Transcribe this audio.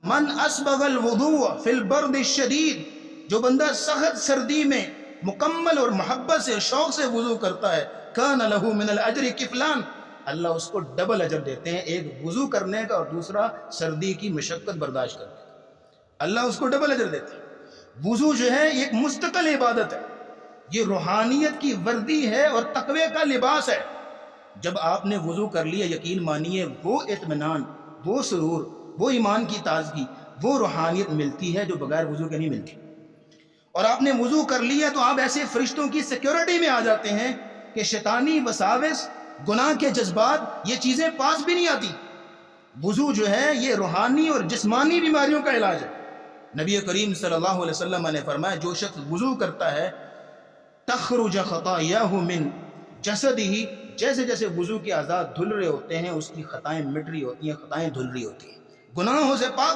من اسبغ الوضوء فی البرد الشدید، جو بندہ سخت سردی میں مکمل اور محبت سے شوق سے وضو کرتا ہے، کان لہ من الاجر کفلان، اللہ اس کو ڈبل اجر دیتے ہیں، ایک وضو کرنے کا اور دوسرا سردی کی مشقت برداشت کرنے کا، اللہ اس کو ڈبل اجر دیتے ہیں۔ وضو جو ہے یہ ایک مستقل عبادت ہے، یہ روحانیت کی وردی ہے اور تقوی کا لباس ہے۔ جب آپ نے وضو کر لیا، یقین مانیے وہ اطمینان، وہ سرور، وہ ایمان کی تازگی، وہ روحانیت ملتی ہے جو بغیر وضو کے نہیں ملتی۔ اور آپ نے وضو کر لیا تو آپ ایسے فرشتوں کی سیکیورٹی میں آ جاتے ہیں کہ شیطانی وساوس، گناہ کے جذبات، یہ چیزیں پاس بھی نہیں آتی۔ وضو جو ہے یہ روحانی اور جسمانی بیماریوں کا علاج ہے۔ نبی کریم صلی اللہ علیہ وسلم نے فرمایا جو شخص وضو کرتا ہے تخرج خطاياه من جسده، جیسے جیسے وضو کے اعضاء دھل رہے ہوتے ہیں اس کی خطائیں مٹ رہی ہوتی ہیں، خطائیں دھل رہی ہوتی ہیں، گناہوں سے پاک